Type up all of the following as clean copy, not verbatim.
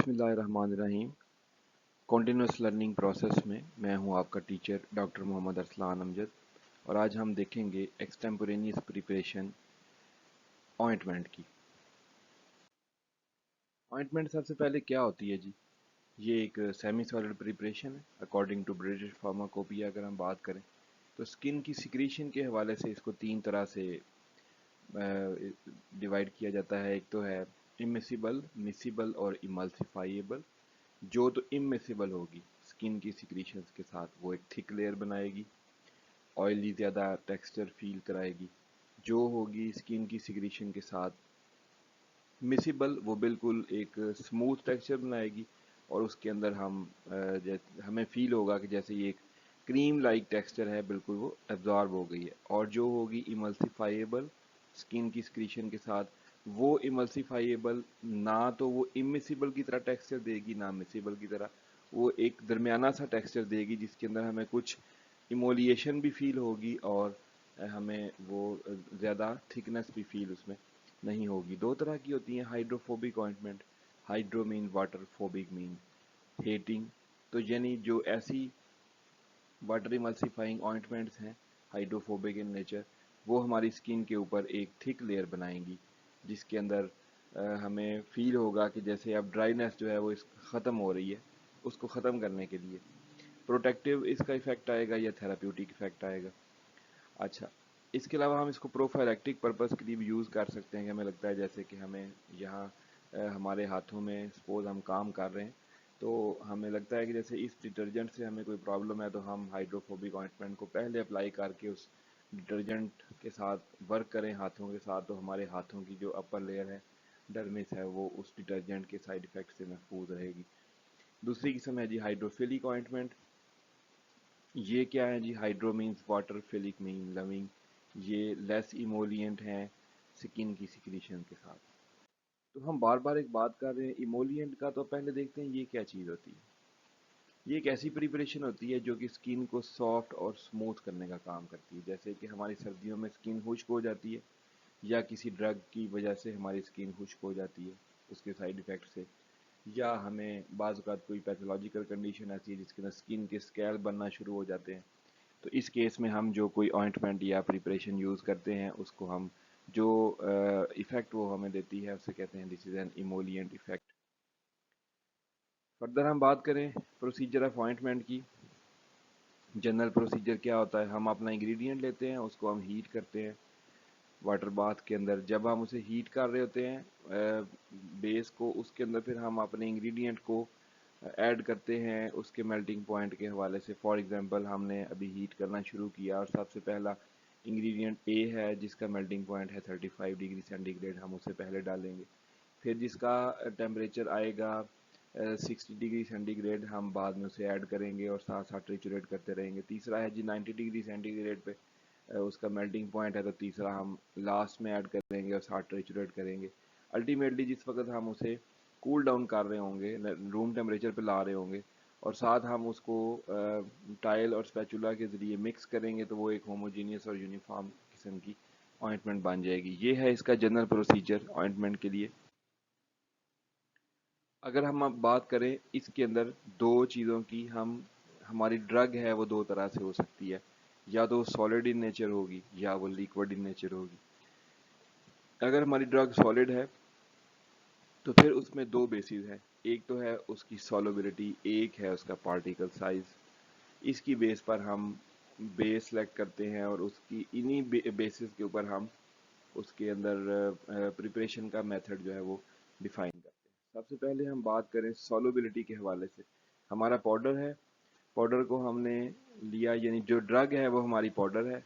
बिस्मिल्लाहिर्रहमानिर्रहीम। Continuous learning process में मैं हूं आपका टीचर डॉक्टर मोहम्मद अरसलान अमजद और आज हम देखेंगे एक्सटेम्पोरेनियस प्रिपरेशन ऑइंटमेंट की। ऑइंटमेंट सबसे पहले क्या होती है जी? ये एक सेमी सॉलिड प्रिपरेशन है अकॉर्डिंग टू ब्रिटिश फार्माकोपिया। अगर हम बात करें तो स्किन की सिक्रीशन के हवाले से इसको तीन तरह से डिवाइड किया जाता है। एक तो है इमिसिबल, मिसिबल और इमल्सिफाइएबल। जो तो इमिसिबल होगी स्किन की सिक्रीशंस के साथ वो एक थिक लेयर बनाएगी, ऑयली ज़्यादा टेक्सचर फील कराएगी। जो होगी स्किन की सिक्रीशन के साथ मिसिबल, वो बिल्कुल एक स्मूथ टेक्सचर बनाएगी और उसके अंदर हमें फील होगा कि जैसे ये एक क्रीम लाइक टेक्सचर है, बिल्कुल वो एब्जॉर्ब हो गई है। और जो होगी इमल्सिफाइएबल स्किन की सिक्रीशन के साथ, वो इमल्सिफाइएबल ना तो वो इमिसिबल की तरह टेक्सचर देगी ना मिसिबल की तरह, वो एक दरमियाना सा टेक्सचर देगी जिसके अंदर हमें कुछ इमोलिएशन भी फील होगी और हमें वो ज़्यादा थिकनेस भी फील उसमें नहीं होगी। दो तरह की होती हैं hydrophobic ointment. Hydro mean water, phobic mean hating. तो यानी जो ऐसी वाटर इमल्सिफाइंग ऑइंटमेंट्स हैं हाइड्रोफोबिक इन नेचर, वो हमारी स्किन के ऊपर एक थिक लेयर बनाएंगी जिसके अंदर हमें फील होगा कि जैसे अब ड्राइनेस जो है वो ख़त्म हो रही है। उसको ख़त्म करने के लिए प्रोटेक्टिव इसका इफेक्ट आएगा या थेराप्यूटिक इफेक्ट आएगा। अच्छा, इसके अलावा हम इसको प्रोफाइलैक्टिक पर्पस के लिए भी यूज़ कर सकते हैं कि हमें लगता है जैसे कि हमें यहाँ हमारे हाथों में सपोज हम काम कर रहे हैं तो हमें लगता है कि जैसे इस डिटर्जेंट से हमें कोई प्रॉब्लम है तो हम हाइड्रोफोबिक ऑइंटमेंट को पहले अप्लाई करके उस डिटर्जेंट के साथ वर्क करें हाथों के साथ, तो हमारे हाथों की जो अपर लेयर है, डर्मिस है, वो उस डिटर्जेंट के साइड इफ़ेक्ट से महफूज रहेगी। दूसरी किस्म है जी हाइड्रोफिलिक ऑइंटमेंट। ये क्या है जी? Hydro means water, philic mean loving. ये लेस इमोलिएंट हैं स्किन की सिक्रीशन के साथ। तो हम बार बार एक बात कर रहे हैं इमोलिएंट का, तो पहले देखते हैं ये क्या चीज़ होती है। ये एक ऐसी प्रिपरेशन होती है जो कि स्किन को सॉफ्ट और स्मूथ करने का काम करती है। जैसे कि हमारी सर्दियों में स्किन खुश्क हो जाती है या किसी ड्रग की वजह से हमारी स्किन खुश्क हो जाती है उसके साइड इफ़ेक्ट से, या हमें बाज़ औक़ात कोई पैथोलॉजिकल कंडीशन ऐसी है जिसके अंदर स्किन के स्कैल्प बनना शुरू हो जाते हैं। तो इस केस में हम जो कोई ऑइंटमेंट या प्रिपरेशन यूज़ करते हैं उसको हम जो इफ़ेक्ट वो हमें देती है उसे कहते हैं this is an emollient effect. Further हम बात करें प्रोसीजर ऑफ ऑइंटमेंट की। जनरल प्रोसीजर क्या होता है? हम अपना इंग्रेडिएंट लेते हैं, उसको हम हीट करते हैं वाटर बाथ के अंदर। जब हम उसे हीट कर रहे होते हैं बेस को, उसके अंदर फिर हम अपने इंग्रेडिएंट को ऐड करते हैं उसके मेल्टिंग पॉइंट के हवाले से। फॉर एग्जांपल हमने अभी हीट करना शुरू किया और सबसे पहला इंग्रेडिएंट ए है जिसका मेल्टिंग पॉइंट है 35 डिग्री सेंटीग्रेड, हम उसे पहले डालेंगे। फिर जिसका टेम्परेचर आएगा 60 डिग्री सेंटीग्रेड, हम बाद में उसे ऐड करेंगे और साथ साथ ट्रिचुरेट करते रहेंगे। तीसरा है जी 90 डिग्री सेंटीग्रेड पे उसका मेल्टिंग पॉइंट है, तो तीसरा हम लास्ट में ऐड करेंगे और साथ ट्रिचुरेट करेंगे। अल्टीमेटली जिस वक्त हम उसे कूल डाउन कर रहे होंगे, रूम टेम्परेचर पे ला रहे होंगे और साथ हम उसको टाइल और स्पैचुला के ज़रिए मिक्स करेंगे, तो वो एक होमोजीनियस और यूनिफॉर्म किस्म की ऑइंटमेंट बन जाएगी। ये है इसका जनरल प्रोसीजर ऑइंटमेंट के लिए। अगर हम अब बात करें इसके अंदर दो चीज़ों की, हमारी ड्रग है वो दो तरह से हो सकती है, या तो सॉलिड इन नेचर होगी या वो लिक्विड इन नेचर होगी। अगर हमारी ड्रग सॉलिड है तो फिर उसमें दो बेसिस हैं। एक तो है उसकी सॉल्युबिलिटी, एक है उसका पार्टिकल साइज। इसकी बेस पर हम बेस सेलेक्ट करते हैं और उसकी इन्हीं बेसिस के ऊपर हम उसके अंदर प्रिपरेशन का मेथड जो है वो डिफाइन करते हैं। सबसे पहले हम बात करें सॉल्युबिलिटी के हवाले से। हमारा पाउडर है, पाउडर को हमने लिया, यानी जो ड्रग है वो हमारी पाउडर है,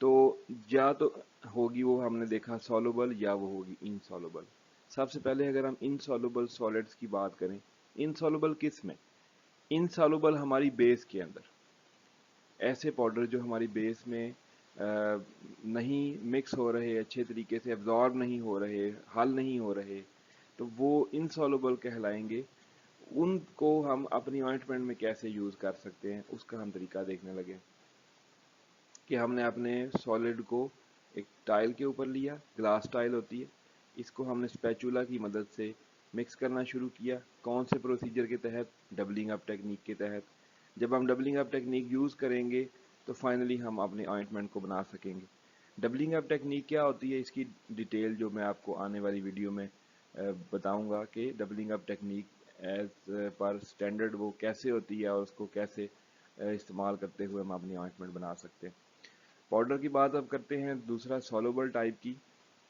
तो या तो होगी वो हमने देखा सॉल्युबल या वो होगी इनसॉल्युबल। सबसे पहले अगर हम इनसॉल्युबल सॉलिड्स की बात करें, इनसॉल्युबल किस में? इनसॉल्युबल हमारी बेस के अंदर। ऐसे पाउडर जो हमारी बेस में नहीं मिक्स हो रहे, अच्छे तरीके से एब्जॉर्ब नहीं हो रहे, हल नहीं हो रहे, तो वो इनसॉल्युबल कहलाएंगे। उनको हम अपनी ऑइंटमेंट में कैसे यूज़ कर सकते हैं उसका हम तरीका देखने लगे कि हमने अपने सॉलिड को एक टाइल के ऊपर लिया, ग्लास टाइल होती है, इसको हमने स्पैचुला की मदद से मिक्स करना शुरू किया। कौन से प्रोसीजर के तहत? डबलिंग अप टेक्निक के तहत। जब हम डबलिंग अप टेक्निक यूज़ करेंगे तो फाइनली हम अपने ऑइंटमेंट को बना सकेंगे। डबलिंग अप टेक्निक क्या होती है, इसकी डिटेल जो मैं आपको आने वाली वीडियो में बताऊंगा कि doubling up technique as per standard वो कैसे होती है और उसको कैसे इस्तेमाल करते हुए हम अपनी ऑइंटमेंट बना सकते हैं। पाउडर की बात अब करते हैं दूसरा सॉल्युबल टाइप की,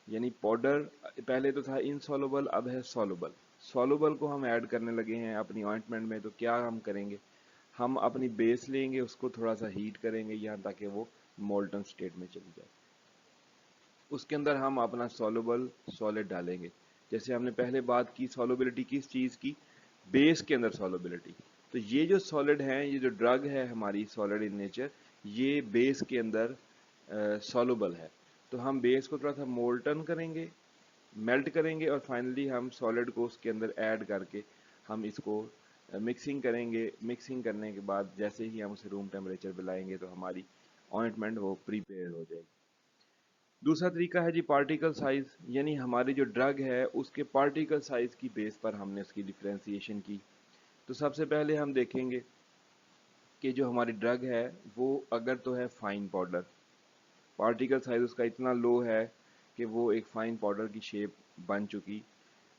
यानी पाउडर पहले तो था इनसॉल्युबल, अब है सॉल्युबल। सॉल्युबल को हम ऐड करने लगे हैं अपनी ऑइंटमेंट में। तो क्या हम करेंगे, हम अपनी बेस लेंगे, उसको थोड़ा सा हीट करेंगे यहाँ ताकि वो मोल्टन स्टेट में चली जाए। उसके अंदर हम अपना सॉल्युबल सॉलिड डालेंगे। जैसे हमने पहले बात की सॉल्युबिलिटी किस चीज़ की, बेस के अंदर सॉल्युबिलिटी। तो ये जो सॉलिड है, ये जो ड्रग है हमारी सॉलिड इन नेचर, ये बेस के अंदर सॉल्युबल है। तो हम बेस को थोड़ा सा मोल्टन करेंगे, मेल्ट करेंगे और फाइनली हम सॉलिड को उसके अंदर ऐड करके हम इसको मिक्सिंग करेंगे। मिक्सिंग करने के बाद जैसे ही हम उसे रूम टेम्परेचर पे लाएंगे तो हमारी ऑइंटमेंट वो प्रीपेयर हो जाएगी। दूसरा तरीका है जी पार्टिकल साइज, यानी हमारी जो ड्रग है उसके पार्टिकल साइज की बेस पर हमने उसकी डिफ्रेंसिएशन की। तो सबसे पहले हम देखेंगे कि जो हमारी ड्रग है वो अगर तो है फाइन पाउडर, पार्टिकल साइज उसका इतना लो है कि वो एक फाइन पाउडर की शेप बन चुकी,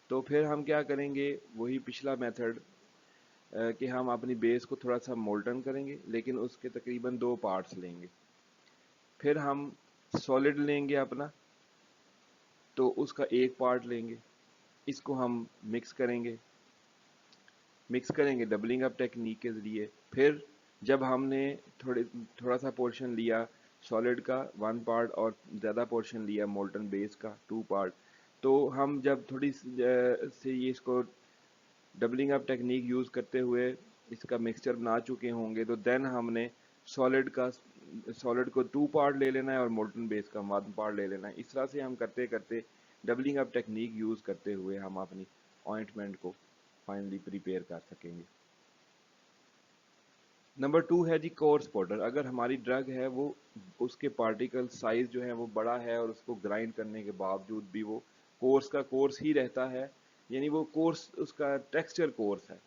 तो फिर हम क्या करेंगे, वही पिछला मेथड कि हम अपनी बेस को थोड़ा सा मोल्टन करेंगे लेकिन उसके तकरीबन 2 पार्ट्स लेंगे। फिर हम सॉलिड लेंगे अपना, तो उसका एक पार्ट लेंगे, इसको हम मिक्स करेंगे डबलिंग अप टेक्निक के ज़रिए। फिर जब हमने थोड़ा सा पोर्शन लिया सॉलिड का 1 पार्ट और ज़्यादा पोर्शन लिया मोल्टन बेस का 2 पार्ट, तो हम जब थोड़ी से ये इसको डबलिंग अप टेक्निक यूज़ करते हुए इसका मिक्सचर बना चुके होंगे तो देन हमने सॉलिड को 2 पार्ट ले लेना है और मोल्टन बेस का 1 पार्ट ले लेना है। इस तरह से हम करते करते डबलिंग अप टेक्निक यूज़ करते हुए हम अपनी ऑइंटमेंट को फाइनली प्रिपेयर कर सकेंगे। नंबर 2 है जी कोर्स पाउडर। अगर हमारी ड्रग है वो उसके पार्टिकल साइज जो है वो बड़ा है और उसको ग्राइंड करने के बावजूद भी वो कोर्स का कोर्स ही रहता है, यानी वो कोर्स उसका टेक्सचर कोर्स है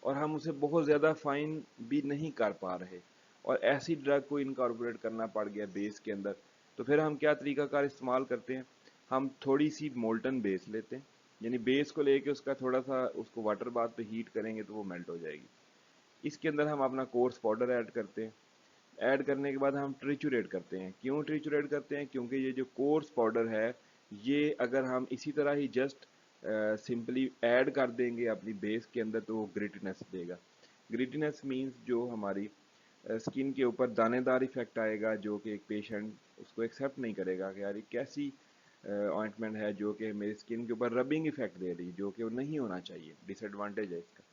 और हम उसे बहुत ज़्यादा फाइन भी नहीं कर पा रहे और ऐसी ड्रग को इनकॉर्पोरेट करना पड़ गया बेस के अंदर, तो फिर हम क्या तरीकाकार इस्तेमाल करते हैं, हम थोड़ी सी मोल्टन बेस लेते हैं, यानी बेस को लेके उसका थोड़ा सा उसको वाटर बाथ पे हीट करेंगे तो वो मेल्ट हो जाएगी। इसके अंदर हम अपना कोर्स पाउडर ऐड करते हैं। ऐड करने के बाद हम ट्रिचुरेट करते हैं। क्यों ट्रिचुरेट करते हैं, क्योंकि ये जो कोर्स पाउडर है ये अगर हम इसी तरह ही जस्ट सिंपली ऐड कर देंगे अपनी बेस के अंदर तो वो ग्रिटीनेस देगा। ग्रिटीनेस मीन्स जो हमारी स्किन के ऊपर दानेदार इफेक्ट आएगा, जो कि एक पेशेंट उसको एक्सेप्ट नहीं करेगा कि यार ये कैसी ऑइंटमेंट है जो कि मेरी स्किन के ऊपर रबिंग इफेक्ट दे रही, जो कि वो नहीं होना चाहिए, डिसएडवांटेज है इसका।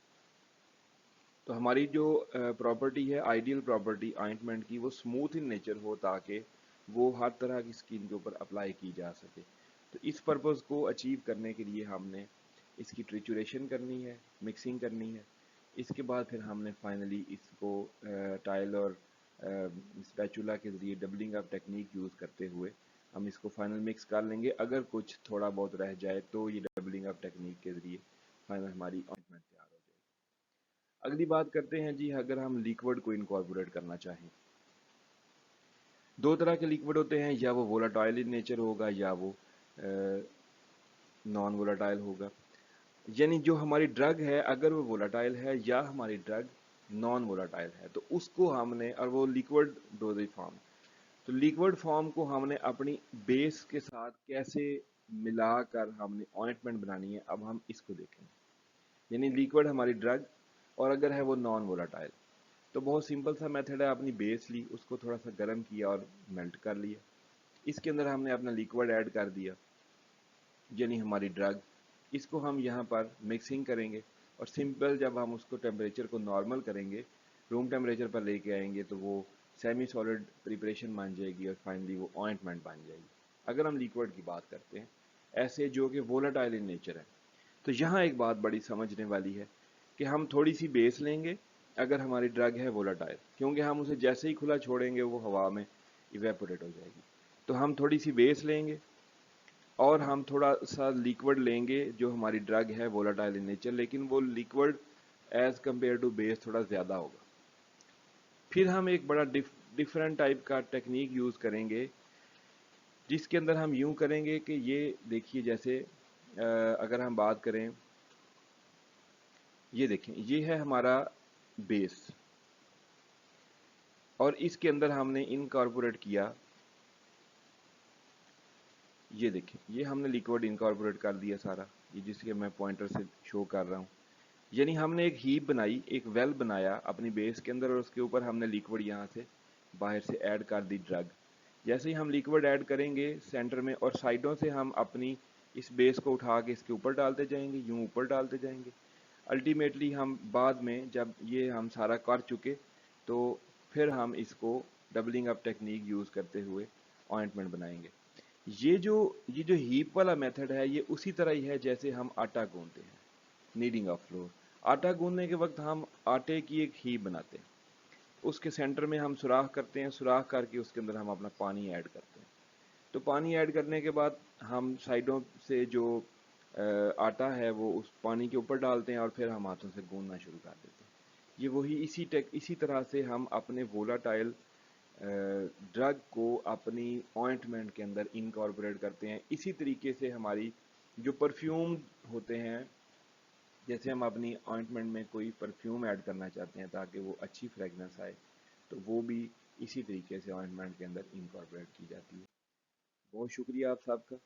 तो हमारी जो प्रॉपर्टी है, आइडियल प्रॉपर्टी ऑइंटमेंट की, वो स्मूथ इन नेचर हो ताकि वो हर तरह की स्किन के ऊपर अप्लाई की जा सके। तो इस पर्पज़ को अचीव करने के लिए हमने इसकी ट्रिचुरेशन करनी है, मिक्सिंग करनी है। इसके बाद फिर हमने फाइनली इसको टाइल और स्पैचुला के ज़रिए डबलिंग अप टेक्निक यूज़ करते हुए हम इसको फाइनल मिक्स कर लेंगे। अगर कुछ थोड़ा बहुत रह जाए तो ये डबलिंग अप टेक्निक के ज़रिए फाइनल हमारी ऑइंटमेंट तैयार हो जाएगी। अगली बात करते हैं जी, अगर हम लिक्विड को इनकॉर्पोरेट करना चाहें, दो तरह के लिक्विड होते हैं, या वो वोलाटाइल इन नेचर होगा या वो नॉन वोलाटाइल होगा। यानी जो हमारी ड्रग है अगर वो वोलाटाइल है या हमारी ड्रग नॉन वोलाटाइल है तो उसको हमने, और वो लिक्विड डोजेज फॉर्म, तो लिक्विड फॉर्म को हमने अपनी बेस के साथ कैसे मिलाकर हमने ऑइंटमेंट बनानी है, अब हम इसको देखेंगे। यानी लिक्विड हमारी ड्रग और अगर है वो नॉन वोलाटाइल, तो बहुत सिंपल सा मेथड है, अपनी बेस ली, उसको थोड़ा सा गर्म किया और मेल्ट कर लिया, इसके अंदर हमने अपना लिक्विड ऐड कर दिया, यानी हमारी ड्रग। इसको हम यहाँ पर मिक्सिंग करेंगे और सिंपल जब हम उसको टेम्परेचर को नॉर्मल करेंगे, रूम टेम्परेचर पर लेके आएंगे तो वो सेमी सॉलिड प्रिपरेशन बन जाएगी और फाइनली वो ऑइंटमेंट बन जाएगी। अगर हम लिक्विड की बात करते हैं ऐसे जो कि वोलाटाइल इन नेचर है, तो यहाँ एक बात बड़ी समझने वाली है कि हम थोड़ी सी बेस लेंगे अगर हमारी ड्रग है वोलाटाइल, क्योंकि हम उसे जैसे ही खुला छोड़ेंगे वो हवा में इवेपोरेट हो जाएगी। तो हम थोड़ी सी बेस लेंगे اور ہم تھوڑا سا لیکوڈ لیں گے جو ہماری ڈرگ ہے وولاٹائل ان نیچر، لیکن وہ لیکوڈ ایز کمپیئر ٹو بیس تھوڑا زیادہ ہوگا. پھر ہم ایک بڑا ڈفرینٹ ٹائپ کا ٹیکنیک یوز کریں گے جس کے اندر ہم یوں کریں گے کہ یہ دیکھیے جیسے اگر ہم بات کریں، یہ دیکھیں یہ ہے ہمارا بیس، اور اس کے اندر ہم نے انکارپوریٹ کیا، یہ دیکھیں یہ ہم نے لیکوڈ انکارپوریٹ کر دیا سارا، یہ جس کے میں پوائنٹر سے شو کر رہا ہوں. یعنی ہم نے ایک ہیپ بنائی، ایک ویل بنایا اپنی بیس کے اندر، اور اس کے اوپر ہم نے لیکوڈ یہاں سے باہر سے ایڈ کر دی ڈرگ. جیسے ہی ہم لیکوڈ ایڈ کریں گے سینٹر میں، اور سائڈوں سے ہم اپنی اس بیس کو اٹھا کے اس کے اوپر ڈالتے جائیں گے، یوں اوپر ڈالتے جائیں گے. الٹیمیٹلی ہم بعد میں جب یہ ہم سارا کر چکے تو پھر ہم اس کو ڈبلنگ اپ ٹیکنیک یوز کرتے ہوئے آئنٹمنٹ بنائیں گے. یہ جو ہیپ والا میتھڈ ہے یہ اسی طرح ہی ہے جیسے ہم آٹا گوندتے ہیں، نیڈنگ آف فلور. آٹا گوندنے کے وقت ہم آٹے کی ایک ہیپ بناتے ہیں، اس کے سینٹر میں ہم سوراخ کرتے ہیں، سوراخ کر کے اس کے اندر ہم اپنا پانی ایڈ کرتے ہیں. تو پانی ایڈ کرنے کے بعد ہم سائڈوں سے جو آٹا ہے وہ اس پانی کے اوپر ڈالتے ہیں، اور پھر ہم ہاتھوں سے گوندنا شروع کر دیتے ہیں. یہ وہی اسی طرح سے ہم اپنے وولاٹائل ڈرگ کو اپنی آئنٹمنٹ کے اندر انکارپوریٹ کرتے ہیں. اسی طریقے سے ہماری جو پرفیوم ہوتے ہیں، جیسے ہم اپنی آئنٹمنٹ میں کوئی پرفیوم ایڈ کرنا چاہتے ہیں تاکہ وہ اچھی فریگننس آئے، تو وہ بھی اسی طریقے سے آئنٹمنٹ کے اندر انکارپوریٹ کی جاتی ہے. بہت شکریہ آپ سب کا.